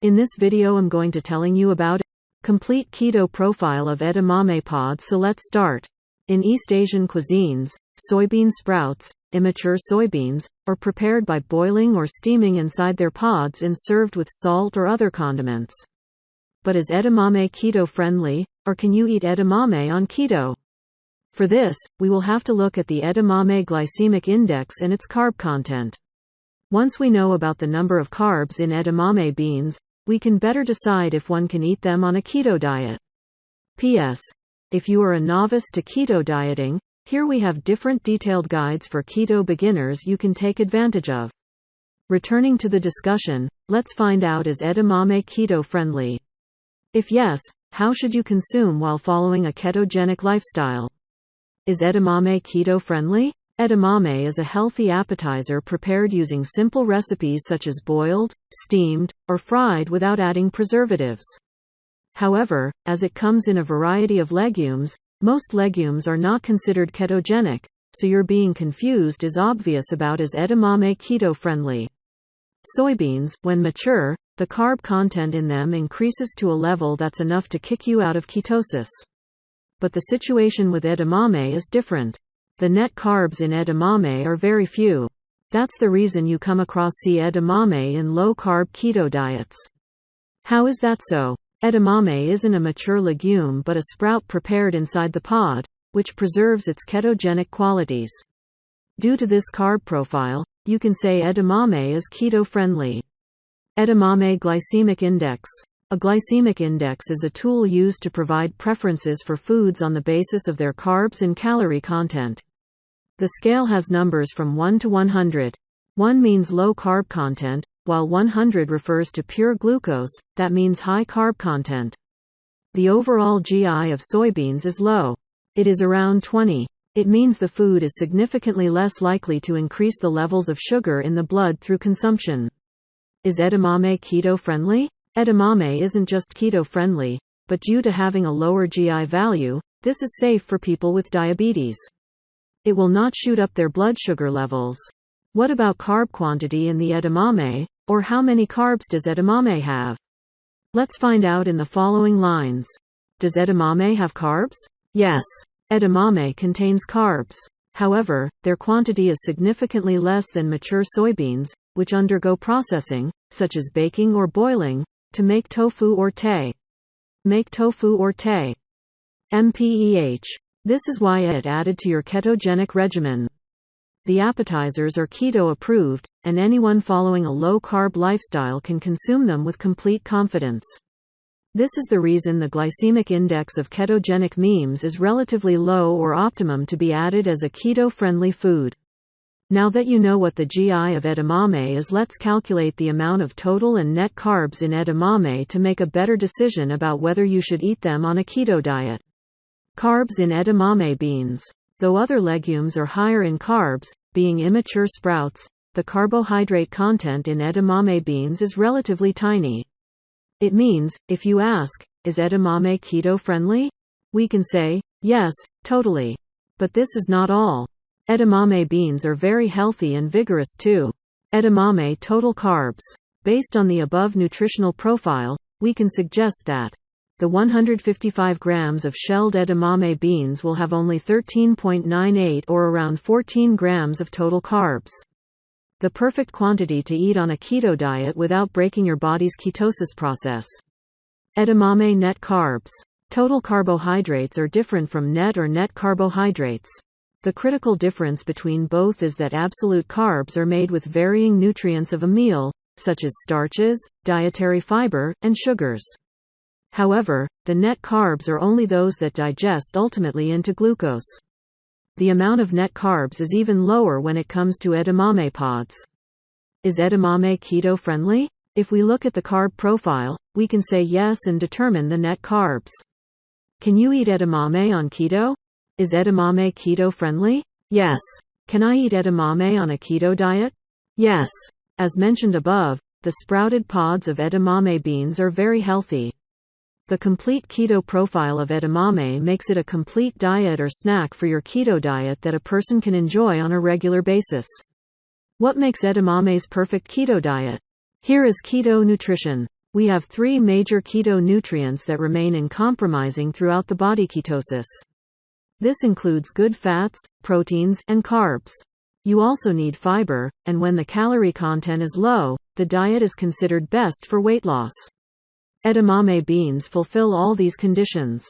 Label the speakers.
Speaker 1: In this video I'm going to telling you about complete keto profile of edamame pods. So let's start. In East Asian cuisines, soybean sprouts, immature soybeans, are prepared by boiling or steaming inside their pods and served with salt or other condiments. But is edamame keto friendly, or can you eat edamame on keto? For this, we will have to look at the edamame glycemic index and its carb content. Once we know about the number of carbs in edamame beans, we can better decide if one can eat them on a keto diet. P.S. If you are a novice to keto dieting, here we have different detailed guides for keto beginners you can take advantage of. Returning to the discussion, let's find out, is edamame keto friendly? If yes, how should you consume while following a ketogenic lifestyle? Is edamame keto friendly? Edamame is a healthy appetizer prepared using simple recipes such as boiled, steamed, or fried without adding preservatives. However, as it comes in a variety of legumes, most legumes are not considered ketogenic, so your being confused is obvious about is edamame keto friendly. Soybeans, when mature, the carb content in them increases to a level that's enough to kick you out of ketosis. But the situation with edamame is different. The net carbs in edamame are very few. That's the reason you come across edamame in low-carb keto diets. How is that so? Edamame isn't a mature legume but a sprout prepared inside the pod, which preserves its ketogenic qualities. Due to this carb profile, you can say edamame is keto-friendly. Edamame glycemic index. A glycemic index is a tool used to provide preferences for foods on the basis of their carbs and calorie content. The scale has numbers from 1 to 100. 1 means low carb content, while 100 refers to pure glucose, that means high carb content. The overall GI of soybeans is low. It is around 20. It means the food is significantly less likely to increase the levels of sugar in the blood through consumption. Is edamame keto friendly? Edamame isn't just keto friendly, but due to having a lower GI value, this is safe for people with diabetes. It will not shoot up their blood sugar levels. What about carb quantity in the edamame, or how many carbs does edamame have? Let's find out in the following lines. Does edamame have carbs? Yes. Edamame contains carbs. However, their quantity is significantly less than mature soybeans, which undergo processing, such as baking or boiling, to make tofu or teh. Make tofu or teh. MPEH. This is why it added to your ketogenic regimen. The appetizers are keto approved, and anyone following a low-carb lifestyle can consume them with complete confidence. This is the reason the glycemic index of ketogenic memes is relatively low or optimum to be added as a keto-friendly food. Now that you know what the GI of edamame is, let's calculate the amount of total and net carbs in edamame to make a better decision about whether you should eat them on a keto diet. Carbs in edamame beans. Though other legumes are higher in carbs, being immature sprouts, the carbohydrate content in edamame beans is relatively tiny. It means, if you ask, is edamame keto friendly? We can say, yes, totally. But this is not all. Edamame beans are very healthy and vigorous too. Edamame total carbs. Based on the above nutritional profile, we can suggest that the 155 grams of shelled edamame beans will have only 13.98 or around 14 grams of total carbs. The perfect quantity to eat on a keto diet without breaking your body's ketosis process. Edamame net carbs. Total carbohydrates are different from net or net carbohydrates. The critical difference between both is that absolute carbs are made with varying nutrients of a meal, such as starches, dietary fiber, and sugars. However, the net carbs are only those that digest ultimately into glucose. The amount of net carbs is even lower when it comes to edamame pods. Is edamame keto friendly? If we look at the carb profile, we can say yes and determine the net carbs. Can you eat edamame on keto? Is edamame keto friendly? Yes. Can I eat edamame on a keto diet? Yes. As mentioned above, the sprouted pods of edamame beans are very healthy. The complete keto profile of edamame makes it a complete diet or snack for your keto diet that a person can enjoy on a regular basis. What makes edamame's perfect keto diet? Here is keto nutrition. We have 3 major keto nutrients that remain uncompromising throughout the body ketosis. This includes good fats, proteins, and carbs. You also need fiber, and when the calorie content is low, the diet is considered best for weight loss. Edamame beans fulfill all these conditions.